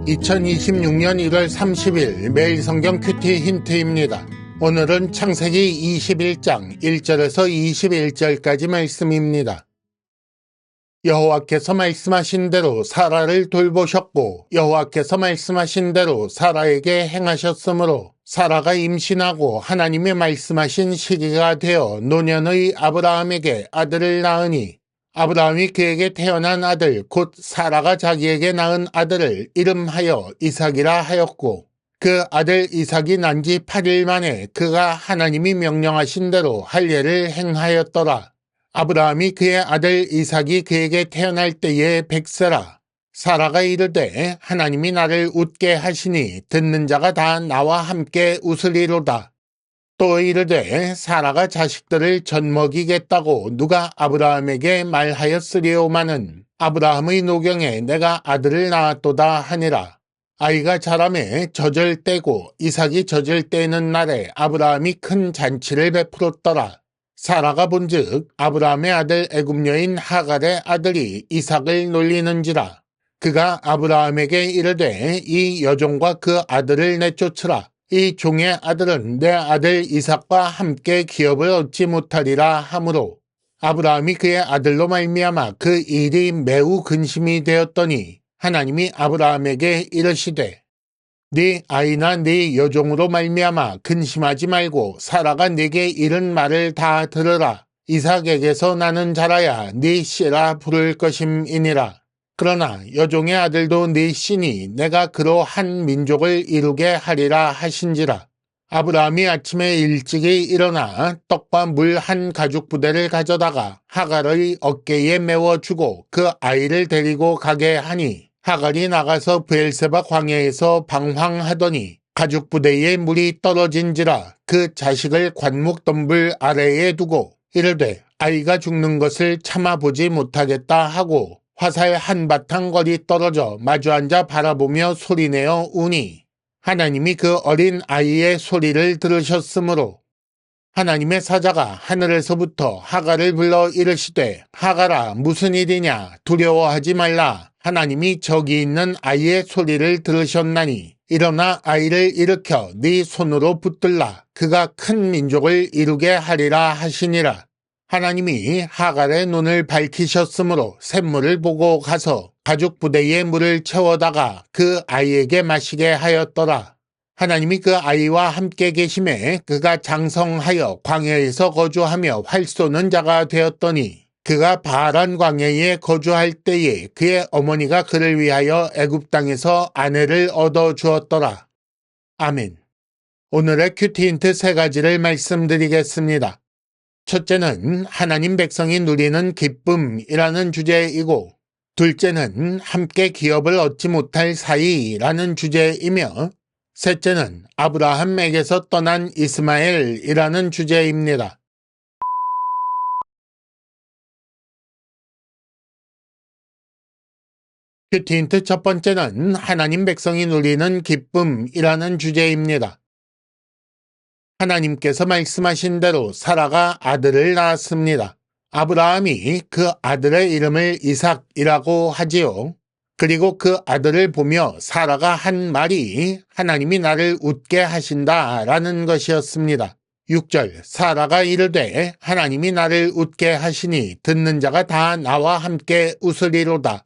2026년 1월 30일 매일 성경 큐티 힌트입니다. 오늘은 창세기 21장 1절에서 21절까지 말씀입니다. 여호와께서 말씀하신 대로 사라를 돌보셨고 여호와께서 말씀하신 대로 사라에게 행하셨으므로 사라가 임신하고 하나님의 말씀하신 시기가 되어 노년의 아브라함에게 아들을 낳으니 아브라함이 그에게 태어난 아들 곧 사라가 자기에게 낳은 아들을 이름하여 이삭이라 하였고 그 아들 이삭이 난 지 8일 만에 그가 하나님이 명령하신 대로 할례를 행하였더라. 아브라함이 그의 아들 이삭이 그에게 태어날 때에 100세라. 사라가 이르되 하나님이 나를 웃게 하시니 듣는 자가 다 나와 함께 웃으리로다. 또 이르되 사라가 자식들을 젖먹이겠다고 누가 아브라함에게 말하였으리오마는 아브라함의 노경에 내가 아들을 낳았도다 하니라. 아이가 자라매 젖을 떼고 이삭이 젖을 떼는 날에 아브라함이 큰 잔치를 베풀었더라. 사라가 본즉 아브라함의 아들 애굽 여인 하갈의 아들이 이삭을 놀리는지라. 그가 아브라함에게 이르되 이 여종과 그 아들을 내쫓으라. 이 종의 아들은 내 아들 이삭과 함께 기업을 얻지 못하리라 하므로 아브라함이 그의 아들로 말미암아 그 일이 매우 근심이 되었더니 하나님이 아브라함에게 이르시되 네 아이나 네 여종으로 말미암아 근심하지 말고 사라가 네게 이른 말을 다 들으라. 이삭에게서 나는 자라야 네 씨라 부를 것임이니라. 그러나 여종의 아들도 네 씨니 내가 그로 한 민족을 이루게 하리라 하신지라. 아브라함이 아침에 일찍이 일어나 떡과 물 한 가죽 부대를 가져다가 하갈의 어깨에 메워주고 그 아이를 데리고 가게 하니 하갈이 나가서 브엘세바 광야에서 방황하더니 가죽 부대에 물이 떨어진지라. 그 자식을 관목덤불 아래에 두고 이르되 아이가 죽는 것을 참아보지 못하겠다 하고 화살 한바탕 거리 떨어져 마주 앉아 바라보며 소리내어 우니 하나님이 그 어린 아이의 소리를 들으셨으므로 하나님의 사자가 하늘에서부터 하갈을 불러 이르시되 하갈아 무슨 일이냐 두려워하지 말라. 하나님이 저기 있는 아이의 소리를 들으셨나니 일어나 아이를 일으켜 네 손으로 붙들라. 그가 큰 민족을 이루게 하리라 하시니라. 하나님이 하갈의 눈을 밝히셨으므로 샘물을 보고 가서 가죽 부대에 물을 채워다가 그 아이에게 마시게 하였더라. 하나님이 그 아이와 함께 계심에 그가 장성하여 광야에서 거주하며 활 쏘는 자가 되었더니 그가 바란 광야에 거주할 때에 그의 어머니가 그를 위하여 애굽 땅에서 아내를 얻어 주었더라. 아멘. 오늘의 큐티 힌트 3가지를 말씀드리겠습니다. 첫째는 하나님 백성이 누리는 기쁨이라는 주제이고 둘째는 함께 기업을 얻지 못할 사이라는 주제이며 셋째는 아브라함에게서 떠난 이스마엘이라는 주제입니다. 큐티 힌트 첫 번째는 하나님 백성이 누리는 기쁨이라는 주제입니다. 하나님께서 말씀하신 대로 사라가 아들을 낳았습니다. 아브라함이 그 아들의 이름을 이삭이라고 하지요. 그리고 그 아들을 보며 사라가 한 말이 하나님이 나를 웃게 하신다라는 것이었습니다. 6절 사라가 이르되 하나님이 나를 웃게 하시니 듣는 자가 다 나와 함께 웃으리로다.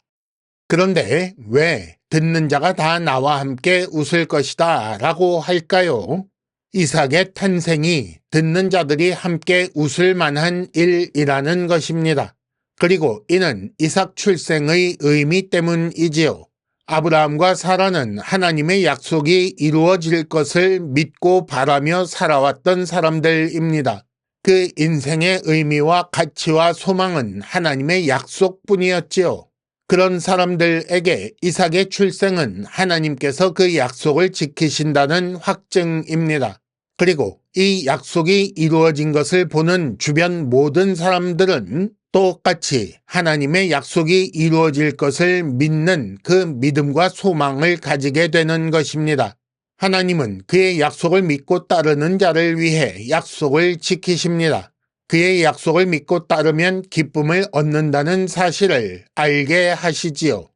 그런데 왜 듣는 자가 다 나와 함께 웃을 것이다 라고 할까요? 이삭의 탄생이 듣는 자들이 함께 웃을 만한 일이라는 것입니다. 그리고 이는 이삭 출생의 의미 때문이지요. 아브라함과 사라는 하나님의 약속이 이루어질 것을 믿고 바라며 살아왔던 사람들입니다. 그 인생의 의미와 가치와 소망은 하나님의 약속뿐이었지요. 그런 사람들에게 이삭의 출생은 하나님께서 그 약속을 지키신다는 확증입니다. 그리고 이 약속이 이루어진 것을 보는 주변 모든 사람들은 똑같이 하나님의 약속이 이루어질 것을 믿는 그 믿음과 소망을 가지게 되는 것입니다. 하나님은 그의 약속을 믿고 따르는 자를 위해 약속을 지키십니다. 그의 약속을 믿고 따르면 기쁨을 얻는다는 사실을 알게 하시지요.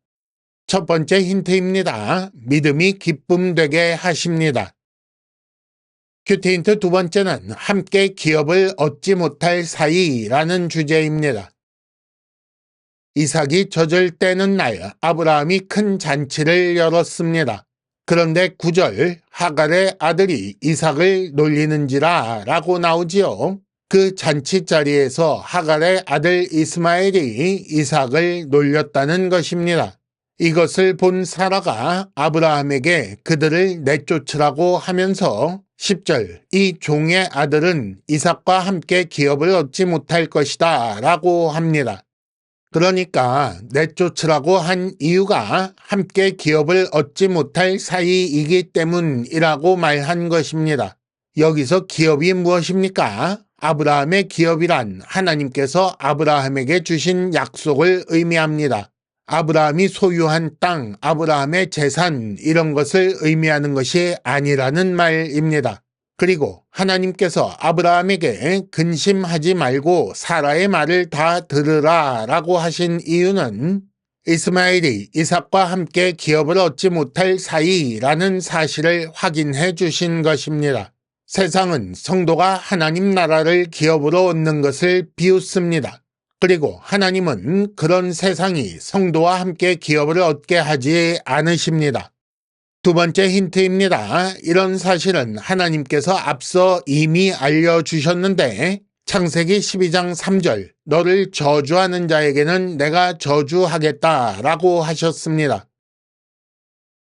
첫 번째 힌트입니다. 믿음이 기쁨 되게 하십니다. 큐티 힌트 두 번째는 함께 기업을 얻지 못할 사이라는 주제입니다. 이삭이 젖을 떼는 날 아브라함이 큰 잔치를 열었습니다. 그런데 9절 하갈의 아들이 이삭을 놀리는지라 라고 나오지요. 그 잔치 자리에서 하갈의 아들 이스마엘이 이삭을 놀렸다는 것입니다. 이것을 본 사라가 아브라함에게 그들을 내쫓으라고 하면서 10절 이 종의 아들은 이삭과 함께 기업을 얻지 못할 것이다 라고 합니다. 그러니까 내쫓으라고 한 이유가 함께 기업을 얻지 못할 사이이기 때문이라고 말한 것입니다. 여기서 기업이 무엇입니까? 아브라함의 기업이란 하나님께서 아브라함에게 주신 약속을 의미합니다. 아브라함이 소유한 땅, 아브라함의 재산 이런 것을 의미하는 것이 아니라는 말입니다. 그리고 하나님께서 아브라함에게 근심하지 말고 사라의 말을 다 들으라 라고 하신 이유는 이스마엘이 이삭과 함께 기업을 얻지 못할 사이라는 사실을 확인해 주신 것입니다. 세상은 성도가 하나님 나라를 기업으로 얻는 것을 비웃습니다. 그리고 하나님은 그런 세상이 성도와 함께 기업을 얻게 하지 않으십니다. 두 번째 힌트입니다. 이런 사실은 하나님께서 앞서 이미 알려주셨는데 창세기 12장 3절 너를 저주하는 자에게는 내가 저주하겠다 라고 하셨습니다.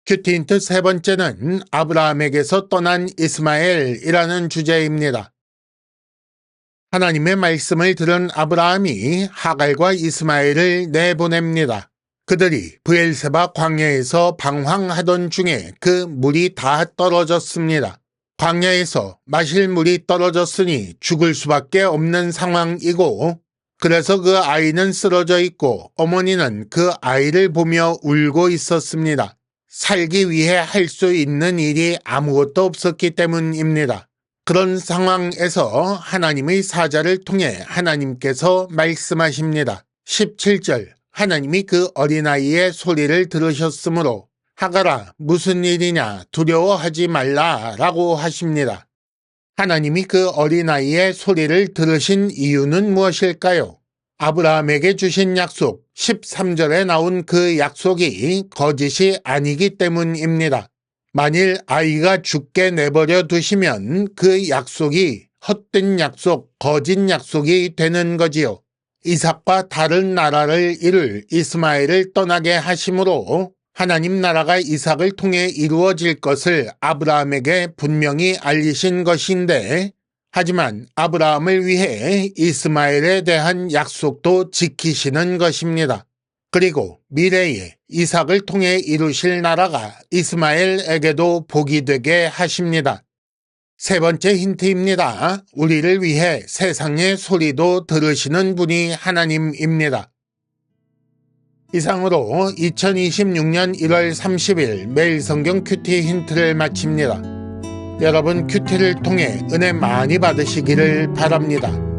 큐티 힌트 세 번째는 아브라함에게서 떠난 이스마엘이라는 주제입니다. 하나님의 말씀을 들은 아브라함이 하갈과 이스마엘을 내보냅니다. 그들이 브엘세바 광야에서 방황하던 중에 그 물이 다 떨어졌습니다. 광야에서 마실 물이 떨어졌으니 죽을 수밖에 없는 상황이고 그래서 그 아이는 쓰러져 있고 어머니는 그 아이를 보며 울고 있었습니다. 살기 위해 할 수 있는 일이 아무것도 없었기 때문입니다. 그런 상황에서 하나님의 사자를 통해 하나님께서 말씀하십니다. 17절 하나님이 그 어린아이의 소리를 들으셨으므로 하갈아 무슨 일이냐 두려워하지 말라 라고 하십니다. 하나님이 그 어린아이의 소리를 들으신 이유는 무엇일까요? 아브라함에게 주신 약속 13절에 나온 그 약속이 거짓이 아니기 때문입니다. 만일 아이가 죽게 내버려 두시면 그 약속이 헛된 약속, 거짓 약속이 되는 거지요. 이삭과 다른 나라를 이룰 이스마엘을 떠나게 하심으로 하나님 나라가 이삭을 통해 이루어질 것을 아브라함에게 분명히 알리신 것인데 하지만 아브라함을 위해 이스마엘에 대한 약속도 지키시는 것입니다. 그리고 미래에 이삭을 통해 이루실 나라가 이스마엘에게도 복이 되게 하십니다. 세 번째 힌트입니다. 우리를 위해 세상의 소리도 들으시는 분이 하나님입니다. 이상으로 2026년 1월 30일 매일 성경 큐티 힌트를 마칩니다. 여러분 큐티를 통해 은혜 많이 받으시기를 바랍니다.